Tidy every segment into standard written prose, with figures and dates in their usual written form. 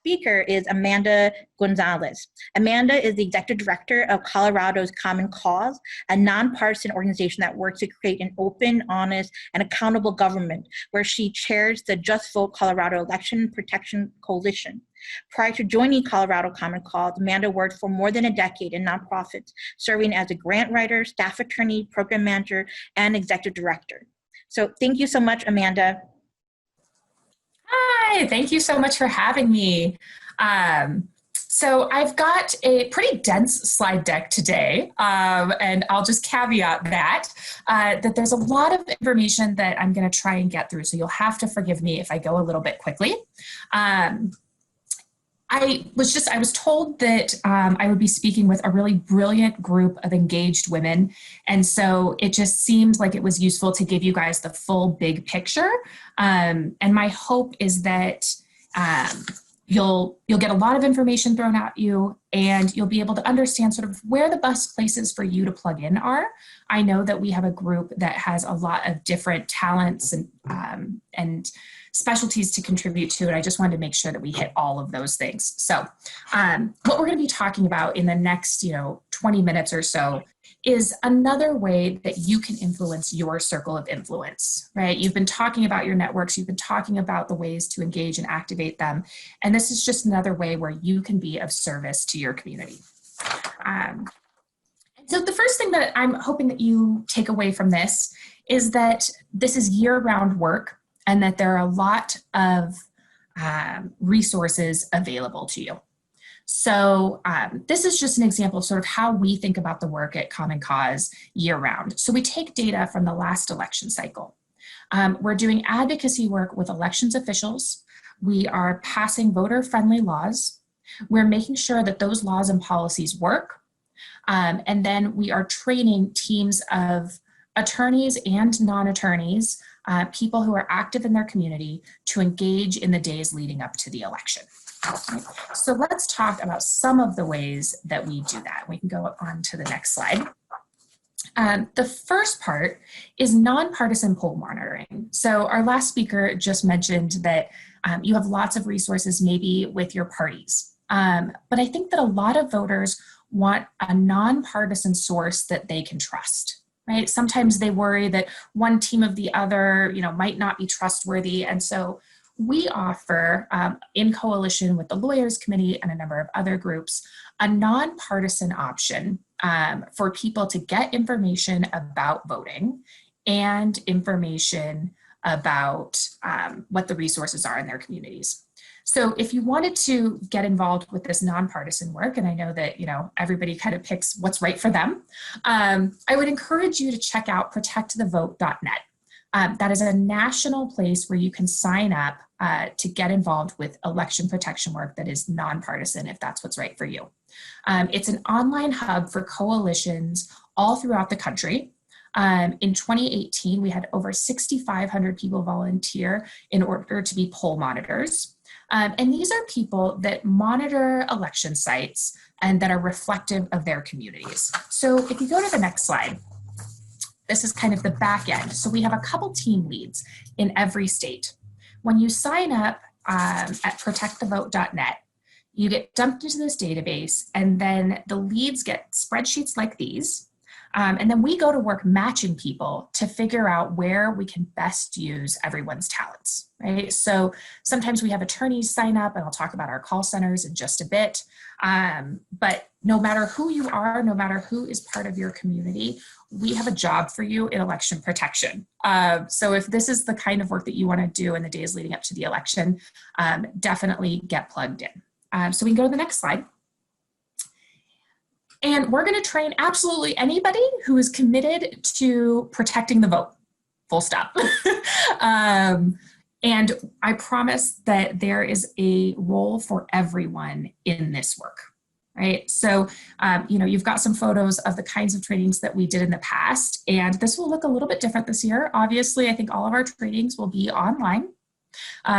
speaker is Amanda Gonzalez. Amanda is the executive director of Colorado's Common Cause, a nonpartisan organization that works to create an open, honest, and accountable government, where she chairs the Just Vote Colorado Election Protection Coalition. Prior to joining Colorado Common Cause, Amanda worked for more than a decade in nonprofits, serving as a grant writer, staff attorney, program manager, and executive director. So thank you so much, Amanda. Hi, thank you so much for having me. So I've got a pretty dense slide deck today, and I'll just caveat that there's a lot of information that I'm going to try and get through, so you'll have to forgive me if I go a little bit quickly. I was told that I would be speaking with a really brilliant group of engaged women. And so it just seemed like it was useful to give you guys the full big picture. And my hope is that you'll get a lot of information thrown at you, and you'll be able to understand sort of where the best places for you to plug in are. I know that we have a group that has a lot of different talents and specialties to contribute to, and I just wanted to make sure that we hit all of those things. So what we're going to be talking about in the next 20 minutes or so is another way that you can influence your circle of influence, right? You've been talking about your networks, you've been talking about the ways to engage and activate them, and this is just another way where you can be of service to your community. So the first thing that I'm hoping that you take away from this is that this is year-round work, and that there are a lot of resources available to you. So this is just an example of sort of how we think about the work at Common Cause year-round. So we take data from the last election cycle. We're doing advocacy work with elections officials. We are passing voter-friendly laws. We're making sure that those laws and policies work. And then we are training teams of attorneys and non-attorneys, people who are active in their community, to engage in the days leading up to the election. Okay. So let's talk about some of the ways that we do that. We can go on to the next slide. The first part is nonpartisan poll monitoring. So our last speaker just mentioned that you have lots of resources maybe with your parties. But I think that a lot of voters want a nonpartisan source that they can trust. Right? Sometimes they worry that one team of the other, might not be trustworthy. And so we offer, in coalition with the Lawyers Committee and a number of other groups, a nonpartisan option for people to get information about voting and information about what the resources are in their communities. So if you wanted to get involved with this nonpartisan work, and I know that everybody kind of picks what's right for them, I would encourage you to check out protectthevote.net. That is a national place where you can sign up to get involved with election protection work that is nonpartisan, if that's what's right for you. It's an online hub for coalitions all throughout the country. In 2018, we had over 6,500 people volunteer in order to be poll monitors. And these are people that monitor election sites and that are reflective of their communities. So if you go to the next slide, this is kind of the back end. So we have a couple team leads in every state. When you sign up at protectthevote.net, you get dumped into this database, and then the leads get spreadsheets like these. And then we go to work matching people to figure out where we can best use everyone's talents, right? So sometimes we have attorneys sign up, and I'll talk about our call centers in just a bit. But no matter who you are, no matter who is part of your community, we have a job for you in election protection. So if this is the kind of work that you want to do in the days leading up to the election, definitely get plugged in. So we can go to the next slide. And we're going to train absolutely anybody who is committed to protecting the vote, full stop. And I promise that there is a role for everyone in this work, right? So, you've got some photos of the kinds of trainings that we did in the past, and this will look a little bit different this year. Obviously, I think all of our trainings will be online.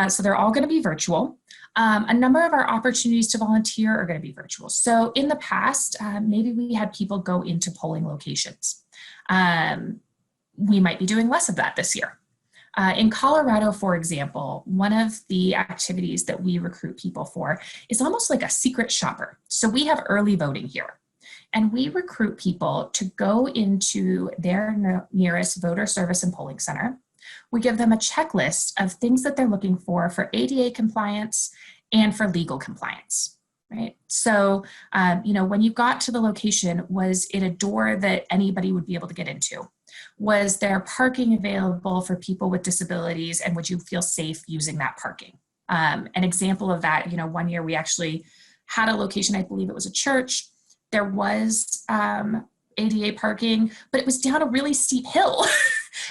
So they're all going to be virtual. A number of our opportunities to volunteer are going to be virtual. So in the past, maybe we had people go into polling locations. We might be doing less of that this year. In Colorado, for example, one of the activities that we recruit people for is almost like a secret shopper. So we have early voting here, and we recruit people to go into their nearest voter service and polling center. We give them a checklist of things that they're looking for ADA compliance and for legal compliance, right? So, when you got to the location, was it a door that anybody would be able to get into? Was there parking available for people with disabilities, and would you feel safe using that parking? An example of that, one year we actually had a location, I believe it was a church. There was ADA parking, but it was down a really steep hill.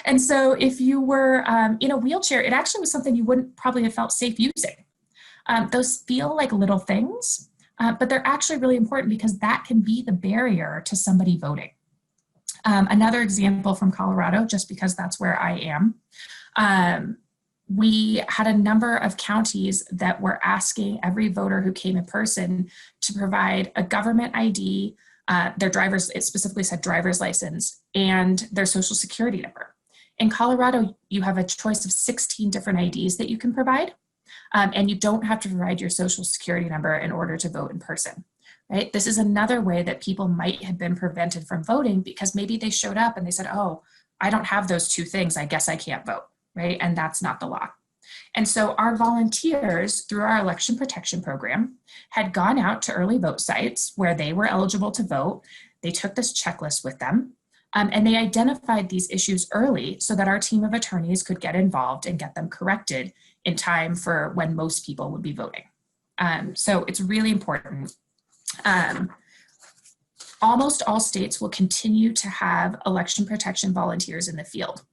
And so if you were in a wheelchair, it actually was something you wouldn't probably have felt safe using. Those feel like little things, but they're actually really important because that can be the barrier to somebody voting. Another example from Colorado, just because that's where I am, we had a number of counties that were asking every voter who came in person to provide a government ID, their driver's, it specifically said driver's license, and their social security number. In Colorado, you have a choice of 16 different IDs that you can provide, and you don't have to provide your social security number in order to vote in person. Right? This is another way that people might have been prevented from voting because maybe they showed up and they said, oh, I don't have those two things, I guess I can't vote, right? And that's not the law. And so our volunteers through our election protection program had gone out to early vote sites where they were eligible to vote. They took this checklist with them and they identified these issues early so that our team of attorneys could get involved and get them corrected in time for when most people would be voting. So it's really important. Almost all states will continue to have election protection volunteers in the field.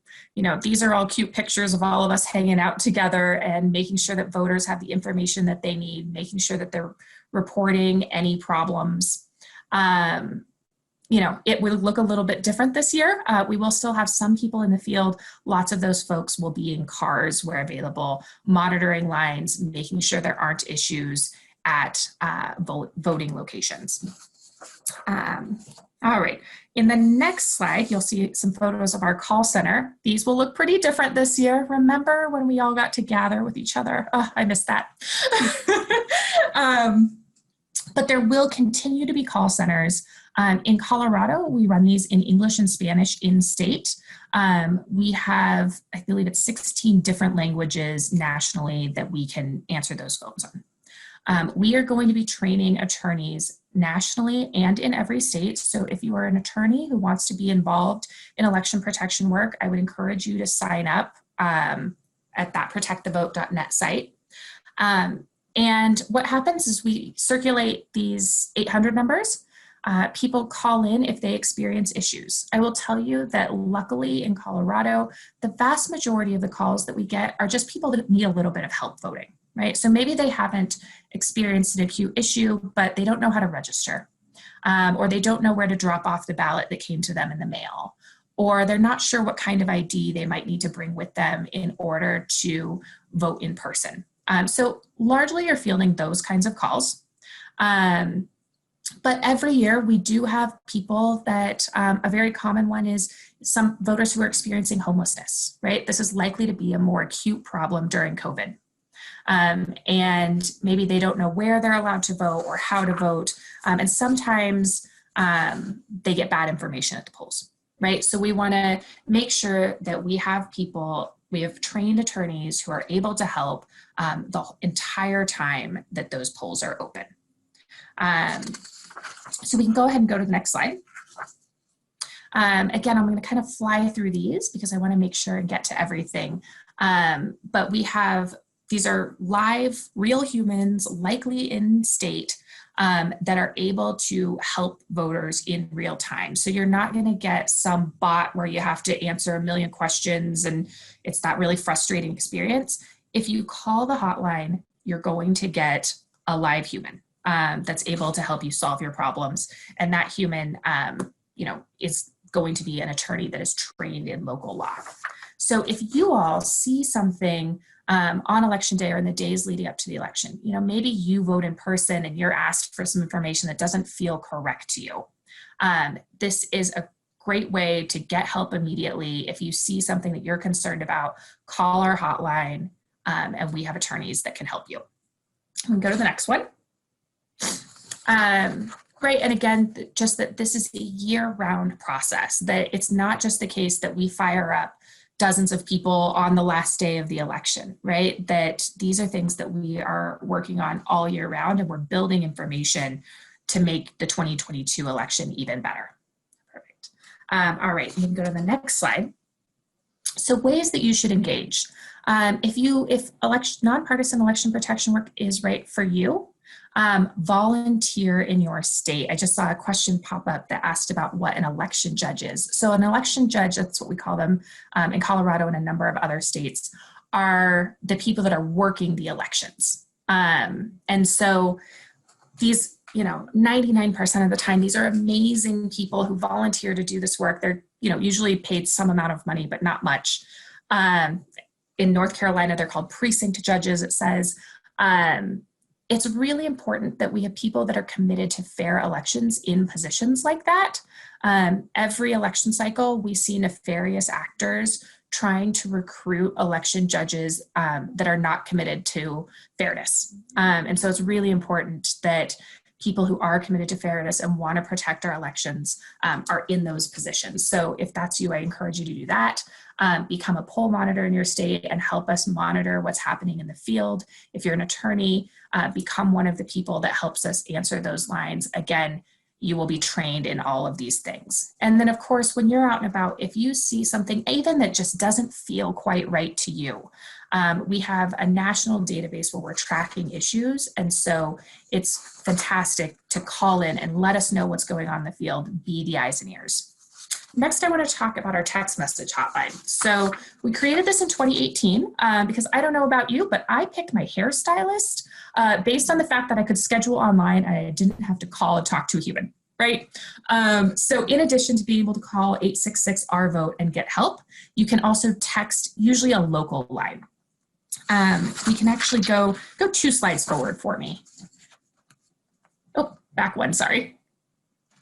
These are all cute pictures of all of us hanging out together and making sure that voters have the information that they need, making sure that they're reporting any problems. It will look a little bit different this year. We will still have some people in the field. Lots of those folks will be in cars where available, monitoring lines, making sure there aren't issues at voting locations. All right, in the next slide, you'll see some photos of our call center. These will look pretty different this year. Remember when we all got to gather with each other? Oh, I missed that. But there will continue to be call centers. In Colorado, we run these in English and Spanish in state. We have, I believe it's 16 different languages nationally that we can answer those phones on. We are going to be training attorneys nationally and in every state. So if you are an attorney who wants to be involved in election protection work, I would encourage you to sign up at that protectthevote.net site. And what happens is we circulate these 800 numbers. People call in if they experience issues. I will tell you that luckily in Colorado, the vast majority of the calls that we get are just people that need a little bit of help voting. Right? So maybe they haven't experienced an acute issue, but they don't know how to register, or they don't know where to drop off the ballot that came to them in the mail, or they're not sure what kind of ID they might need to bring with them in order to vote in person. So largely you're fielding those kinds of calls. But every year we do have people that, a very common one is some voters who are experiencing homelessness, right? This is likely to be a more acute problem during COVID. And maybe they don't know where they're allowed to vote or how to vote. And sometimes they get bad information at the polls, right? So we want to make sure that we have people, we have trained attorneys who are able to help the entire time that those polls are open. So we can go ahead and go to the next slide. Again, I'm going to kind of fly through these because I want to make sure and get to everything. But we have, these are live, real humans, likely in state, that are able to help voters in real time. So you're not going to get some bot where you have to answer a million questions and it's that really frustrating experience. If you call the hotline, you're going to get a live human that's able to help you solve your problems. And that human, is going to be an attorney that is trained in local law. So if you all see something on election day or in the days leading up to the election, maybe you vote in person and you're asked for some information that doesn't feel correct to you. This is a great way to get help immediately. If you see something that you're concerned about, call our hotline, and we have attorneys that can help you. We can go to the next one. Right, and again, just that this is a year-round process, that it's not just the case that we fire up dozens of people on the last day of the election, right? That these are things that we are working on all year round, and we're building information to make the 2022 election even better. Perfect. All right, you can go to the next slide. So ways that you should engage. If nonpartisan election protection work is right for you, volunteer in your state. I just saw a question pop up that asked about what an election judge is. So an election judge, that's what we call them in Colorado and a number of other states, are the people that are working the elections. And so these, 99% of the time, these are amazing people who volunteer to do this work. They're, usually paid some amount of money, but not much. In North Carolina, they're called precinct judges, it says. It's really important that we have people that are committed to fair elections in positions like that. Every election cycle, we see nefarious actors trying to recruit election judges that are not committed to fairness. And so it's really important that people who are committed to fairness and want to protect our elections are in those positions. So if that's you, I encourage you to do that. Become a poll monitor in your state and help us monitor what's happening in the field. If you're an attorney, become one of the people that helps us answer those lines. Again, you will be trained in all of these things. And then of course, when you're out and about, if you see something even that just doesn't feel quite right to you, we have a national database where we're tracking issues. And so it's fantastic to call in and let us know what's going on in the field, be the eyes and ears. Next, I want to talk about our text message hotline. So we created this in 2018 because I don't know about you, but I picked my hairstylist based on the fact that I could schedule online and I didn't have to call and talk to a human, right? So in addition to being able to call 866-R-VOTE and get help, you can also text usually a local line. We can actually go 2 slides forward for me. Oh, back one, sorry.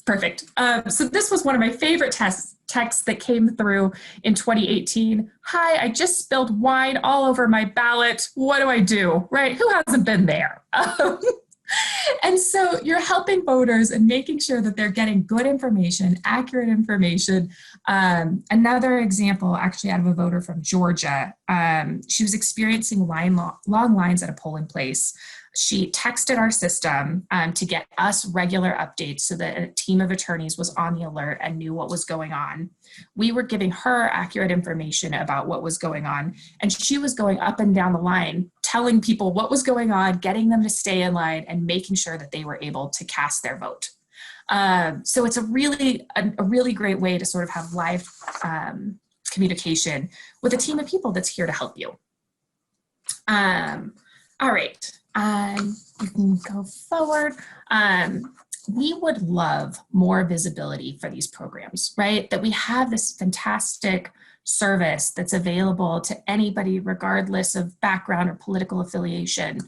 Perfect. So this was one of my favorite texts that came through in 2018. Hi, I just spilled wine all over my ballot. What do I do? Right? Who hasn't been there? And so you're helping voters and making sure that they're getting good information, accurate information. Another example, actually out of a voter from Georgia, she was experiencing long lines at a polling place. She texted our system to get us regular updates so that a team of attorneys was on the alert and knew what was going on. We were giving her accurate information about what was going on, and she was going up and down the line, telling people what was going on, getting them to stay in line, and making sure that they were able to cast their vote. So it's a really great way to sort of have live communication with a team of people that's here to help you. All right. You can go forward. We would love more visibility for these programs, right? That we have this fantastic service that's available to anybody regardless of background or political affiliation.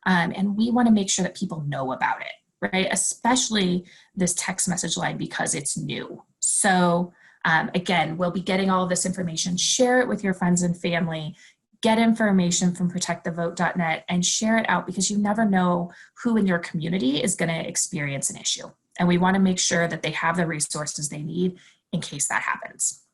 And we want to make sure that people know about it, right? Especially this text message line because it's new. So again, we'll be getting all of this information. Share it with your friends and family. Get information from protectthevote.net and share it out because you never know who in your community is going to experience an issue. And we want to make sure that they have the resources they need in case that happens.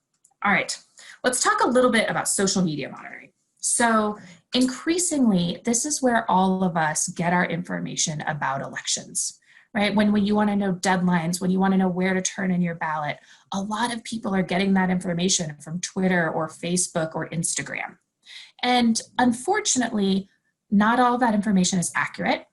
All right, let's talk a little bit about social media monitoring. So increasingly, this is where all of us get our information about elections, right? When you want to know deadlines, when you want to know where to turn in your ballot, a lot of people are getting that information from Twitter or Facebook or Instagram. And unfortunately, not all of that information is accurate.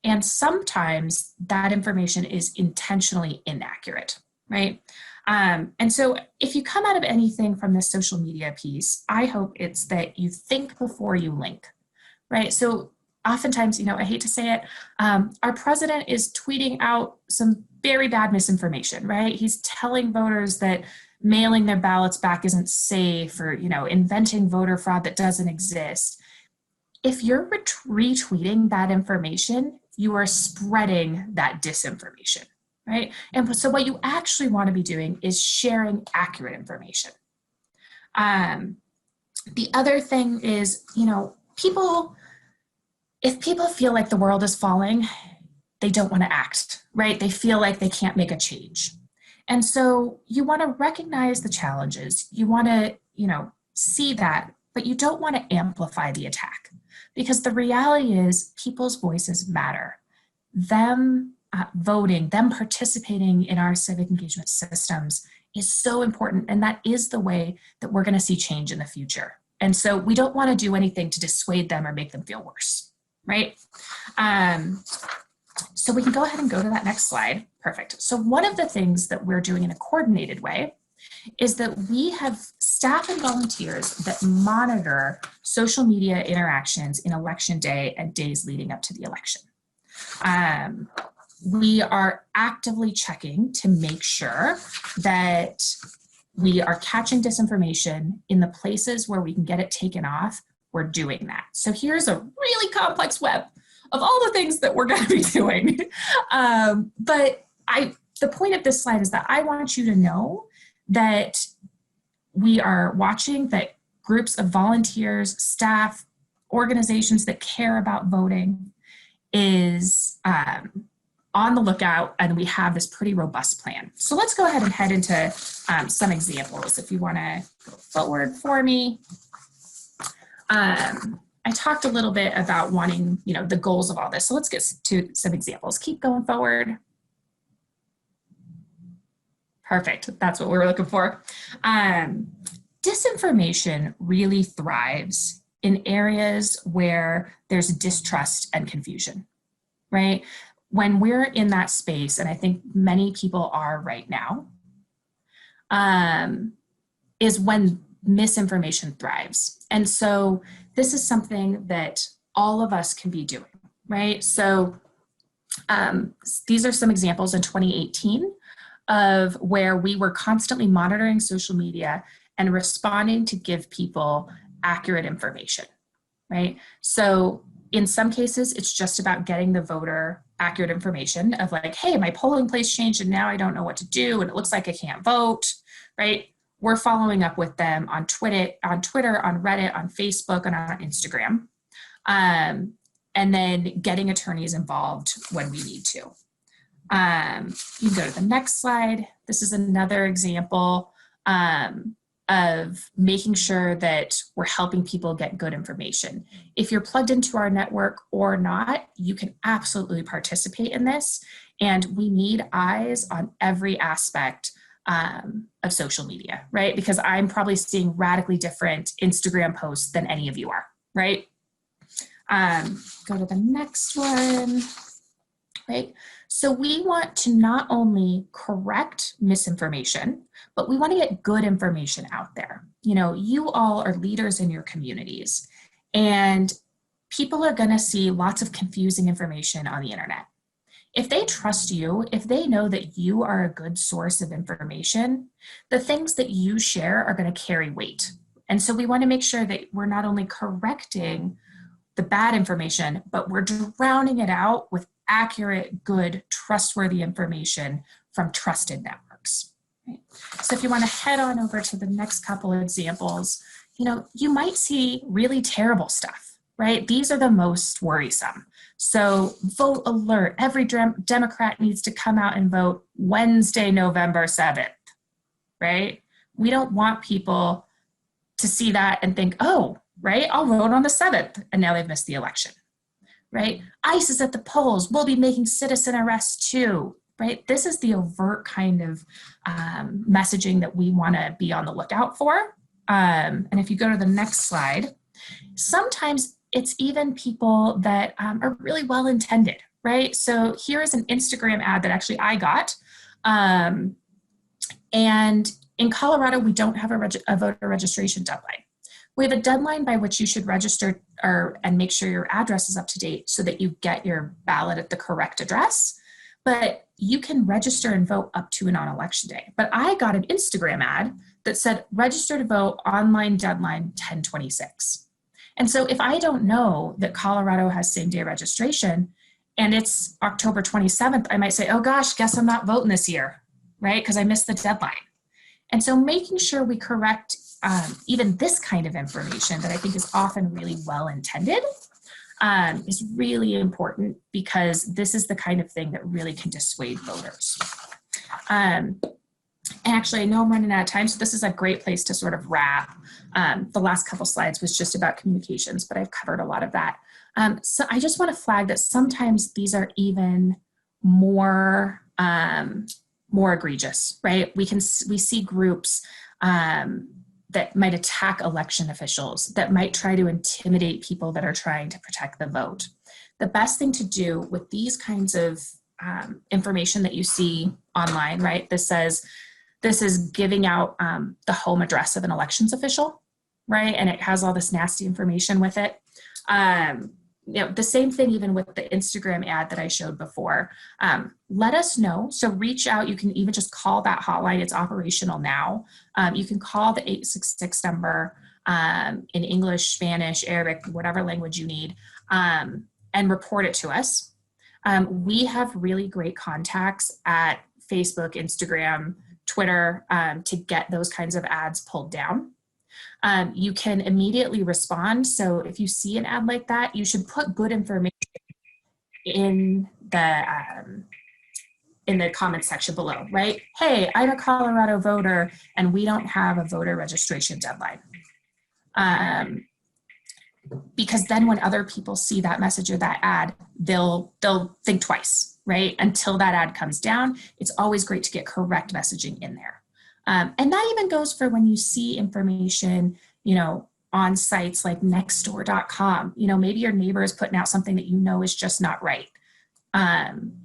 And sometimes that information is intentionally inaccurate, right? And so if you come out of anything from this social media piece, I hope it's that you think before you link, right? So oftentimes, I hate to say it, our president is tweeting out some very bad misinformation, right? He's telling voters that mailing their ballots back isn't safe or, inventing voter fraud that doesn't exist. If you're retweeting that information, you are spreading that disinformation, right? And so what you actually want to be doing is sharing accurate information. The other thing is, if people feel like the world is falling, they don't want to act, right? They feel like they can't make a change. And so you want to recognize the challenges. You want to, see that, but you don't want to amplify the attack, because the reality is people's voices matter. Them voting, them participating in our civic engagement systems is so important. And that is the way that we're going to see change in the future. And so we don't want to do anything to dissuade them or make them feel worse, right? So we can go ahead and go to that next slide. Perfect. So one of the things that we're doing in a coordinated way is that we have staff and volunteers that monitor social media interactions in election day and days leading up to the election. We are actively checking to make sure that we are catching disinformation in the places where we can get it taken off. We're doing that. So here's a really complex web of all the things that we're going to be doing. But the point of this slide is that I want you to know that we are watching, that groups of volunteers, staff, organizations that care about voting is on the lookout, and we have this pretty robust plan. So let's go ahead and head into some examples. If you want to go forward for me. I talked a little bit about wanting, the goals of all this. So let's get to some examples. Keep going forward. Perfect. That's what we were looking for. Disinformation really thrives in areas where there's distrust and confusion, right? When we're in that space, and I think many people are right now, is when misinformation thrives. And so this is something that all of us can be doing, right? So these are some examples in 2018 of where we were constantly monitoring social media and responding to give people accurate information, right? So in some cases, it's just about getting the voter accurate information of like, hey, my polling place changed and now I don't know what to do and it looks like I can't vote, right? We're following up with them on Twitter, on Reddit, on Facebook, and on Instagram, and then getting attorneys involved when we need to. You can go to the next slide. This is another example of making sure that we're helping people get good information. If you're plugged into our network or not, you can absolutely participate in this. And we need eyes on every aspect of social media, right? Because I'm probably seeing radically different Instagram posts than any of you are, right? Go to the next one, right? So we want to not only correct misinformation, but we want to get good information out there. You all are leaders in your communities, and people are going to see lots of confusing information on the internet. If they trust you, if they know that you are a good source of information, the things that you share are going to carry weight. And so we want to make sure that we're not only correcting the bad information, but we're drowning it out with accurate, good, trustworthy information from trusted networks. Right? So if you want to head on over to the next couple of examples, you might see really terrible stuff, right? These are the most worrisome. So vote alert, every Democrat needs to come out and vote Wednesday, November 7th, right? We don't want people to see that and think, oh, right, I'll vote on the 7th, and now they've missed the election, right? ICE is at the polls, we'll be making citizen arrests too, right? This is the overt kind of messaging that we wanna be on the lookout for. And if you go to the next slide, sometimes it's even people that are really well-intended, right? So here is an Instagram ad that actually I got. And in Colorado, we don't have a voter registration deadline. We have a deadline by which you should register and make sure your address is up to date so that you get your ballot at the correct address. But you can register and vote up to and on election day. But I got an Instagram ad that said, register to vote, online deadline 10/26. And so if I don't know that Colorado has same day registration and it's October 27th, I might say, oh gosh, guess I'm not voting this year, right? Because I missed the deadline. And so making sure we correct even this kind of information that I think is often really well intended is really important, because this is the kind of thing that really can dissuade voters. And actually, I know I'm running out of time, so this is a great place to sort of wrap. The last couple slides was just about communications, but I've covered a lot of that. So I just want to flag that sometimes these are even more egregious, right? We see groups that might attack election officials, that might try to intimidate people that are trying to protect the vote. The best thing to do with these kinds of information that you see online, right? This says, this is giving out the home address of an elections official, right? And it has all this nasty information with it. The same thing even with the Instagram ad that I showed before. Let us know. So reach out. You can even just call that hotline. It's operational now. You can call the 866 number in English, Spanish, Arabic, whatever language you need, and report it to us. We have really great contacts at Facebook, Instagram, Twitter to get those kinds of ads pulled down. You can immediately respond. So if you see an ad like that, you should put good information in the comments section below, right? Hey, I'm a Colorado voter and we don't have a voter registration deadline. Because then when other people see that message or that ad, they'll think twice, right? Until that ad comes down, it's always great to get correct messaging in there. And that even goes for when you see information, on sites like nextdoor.com. Maybe your neighbor is putting out something that is just not right.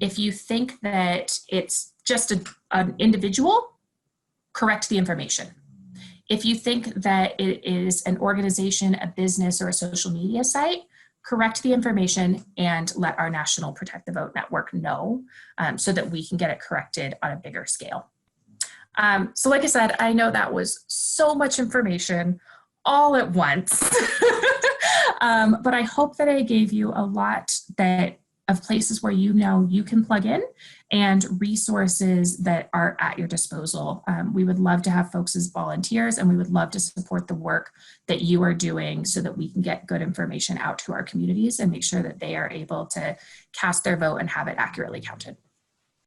If you think that it's just an individual, correct the information. If you think that it is an organization, a business, or a social media site, correct the information and let our National Protect the Vote Network know so that we can get it corrected on a bigger scale. So like I said, I know that was so much information all at once, but I hope that I gave you a lot of places where you can plug in and resources that are at your disposal. We would love to have folks as volunteers, and we would love to support the work that you are doing so that we can get good information out to our communities and make sure that they are able to cast their vote and have it accurately counted.